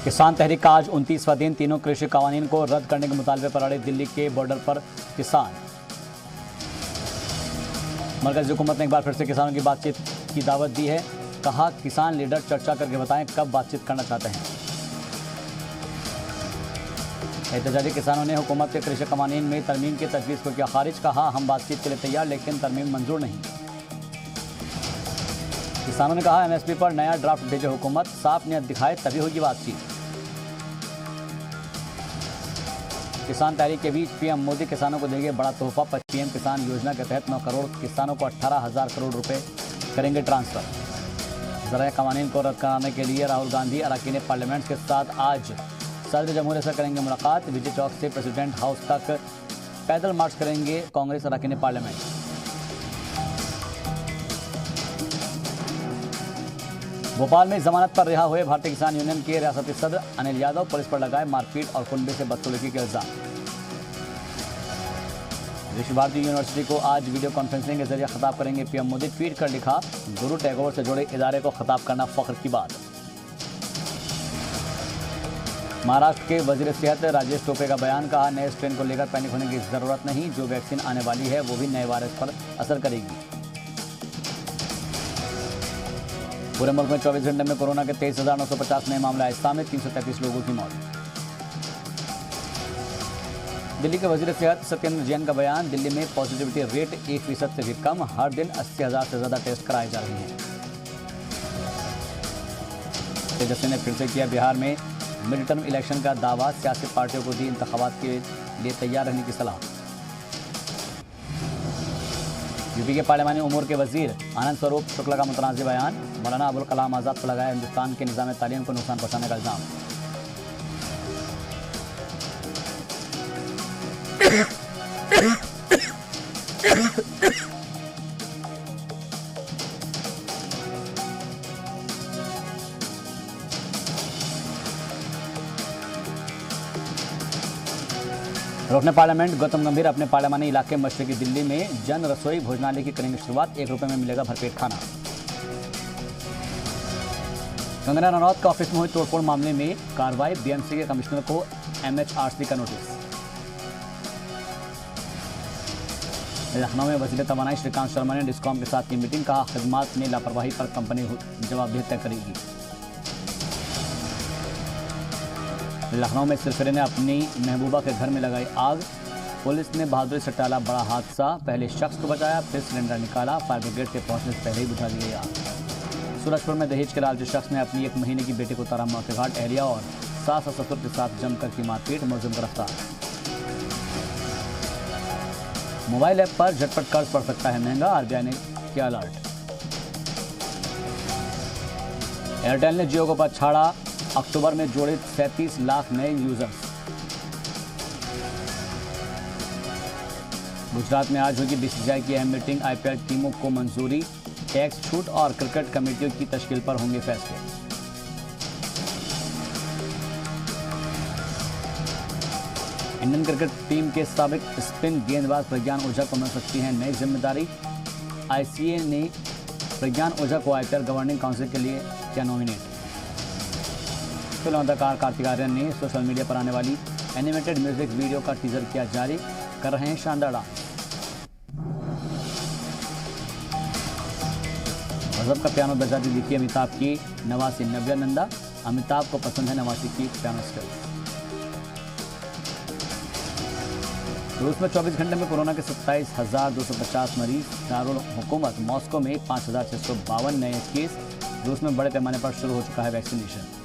किसान तहरीक का आज 29वां दिन। तीनों कृषि कानून को रद्द करने के मुतालबे पर अड़े दिल्ली के बॉर्डर पर किसान। मरकजी हुकूमत ने एक बार फिर से किसानों की बातचीत की दावत दी है। कहा, किसान लीडर चर्चा करके बताएं कब बातचीत करना चाहते हैं। एहतजाजी किसानों ने हुकूमत के कृषि कानून में तरमीम की तजवीज़ को किया खारिज। कहा, हम बातचीत के लिए तैयार, लेकिन तरमीम मंजूर नहीं। किसानों ने कहा, एमएसपी पर नया ड्राफ्ट भेजे हुकूमत, साफ नियत दिखाए तभी होगी बातचीत। किसान तहरीक के बीच पीएम मोदी किसानों को देंगे बड़ा तोहफा। पीएम किसान योजना के तहत 9 करोड़ किसानों को 18,000 करोड़ रुपए करेंगे ट्रांसफर। ज़राए कानून को रद्द कराने के लिए राहुल गांधी अरकान पार्लियामेंट के साथ आज सदर जमहूरियत से करेंगे मुलाकात। विजय चौक से प्रेसिडेंट हाउस तक पैदल मार्च करेंगे कांग्रेस अरकान पार्लियामेंट। भोपाल में जमानत पर रिहा हुए भारतीय किसान यूनियन के रियासती सदर अनिल यादव पुलिस पर लगाए मारपीट और कुनबे से बदसलूकी के इल्जाम। विश्व भारती यूनिवर्सिटी को आज वीडियो कॉन्फ्रेंसिंग के जरिए खिताब करेंगे पीएम मोदी। ट्वीट कर लिखा, गुरु टैगोर से जुड़े इदारे को खिताब करना फख्र की बात। महाराष्ट्र के वजीर सेहत राजेश टोपे का बयान। कहा, नए स्ट्रेन को लेकर पैनिक होने की जरूरत नहीं, जो वैक्सीन आने वाली है वो भी नए वायरस पर असर करेगी। पूरे मुल्क में 24 घंटे में कोरोना के 23,950 नए मामले आए सामने। 333 लोगों की मौत। दिल्ली के वजीर सेहत सत्येंद्र जैन का बयान। दिल्ली में पॉजिटिविटी रेट 1% से भी कम। हर दिन 80,000 से ज़्यादा टेस्ट कराए जा रहे हैं। तेजस्वी ने फिर से किया बिहार में मिड टर्म इलेक्शन का दावा। सियासी पार्टियों को दी इंतखाबात के लिए तैयार रहने की सलाह। यूपी के पार्लियामानी उमूर के वजीर आनंद स्वरूप शुक्ला का मुतनाज़ बयान। मौलाना अबुल कलाम आज़ाद पर लगाया हिंदुस्तान के निज़ाम तालीम को नुकसान पहुंचाने का इल्ज़ाम। रुकने पार्लियामेंट गौतम गंभीर अपने पार्लियामानी इलाके मशरकी दिल्ली में जन रसोई भोजनालय की करेंगे शुरुआत। 1 रुपये में मिलेगा भरपेट खाना। कंगना रनौत के ऑफिस में हुई तोड़फोड़ मामले में कार्रवाई। बीएमसी के कमिश्नर को एमएचआरसी का नोटिस। लखनऊ में वजीर तवानाई श्रीकांत शर्मा ने डिस्कॉम के साथ की मीटिंग। कहा, खिदमात में लापरवाही पर कंपनी जवाबदेही तय करेगी। लखनऊ में सिलसिले ने अपनी महबूबा के घर में लगाई आग। पुलिस ने बहादुरी से टाला बड़ा हादसा। पहले शख्स को बचाया, फिर सिलेंडर निकाला। फायर ब्रिगेड के पहुंचने से पहले ही बुझा दी गई आग। सूरजपुर में दहेज के लालची शख्स ने अपनी 1 महीने की बेटी को उतारा मौत के घाट। एहलिया और सास और ससुर के साथ जमकर की मारपीट। मुलजिम गिरफ्तार। मोबाइल ऐप पर झटपट कर्ज पड़ सकता है महंगा। आरबीआई ने किया अलर्ट। एयरटेल ने जियो को पछाड़ा। अक्टूबर में जोड़े 37 लाख नए यूजर्स। गुजरात में आज होगी बीसीसीआई की अहम मीटिंग। आईपीएल टीमों को मंजूरी। टैक्स छूट और क्रिकेट कमेटियों की तश्कील पर होंगे फैसले। इंडियन क्रिकेट टीम के साबिक स्पिन गेंदबाज प्रज्ञान ओझा को मिल सकती है नई जिम्मेदारी। आईसीए ने प्रज्ञान ओझा को आईपीएल गवर्निंग काउंसिल के लिए किया नॉमिनेट। फिल्म अदाकार कार्तिक आर्यन ने सोशल मीडिया पर आने वाली एनिमेटेड म्यूजिक वीडियो का टीजर किया जारी। कर रहे हैं शानदार डांस। गजब का पियानो बजाती दिखी अमिताभ की नवासी नव्या नंदा। अमिताभ को पसंद है नवासी की पियानो स्किल्स। रूस में 24 घंटे में कोरोना के 27,250 मरीज। दारुल हुकूमत मॉस्को में 5,652 नए केस। रूस में बड़े पैमाने पर शुरू हो चुका है वैक्सीनेशन।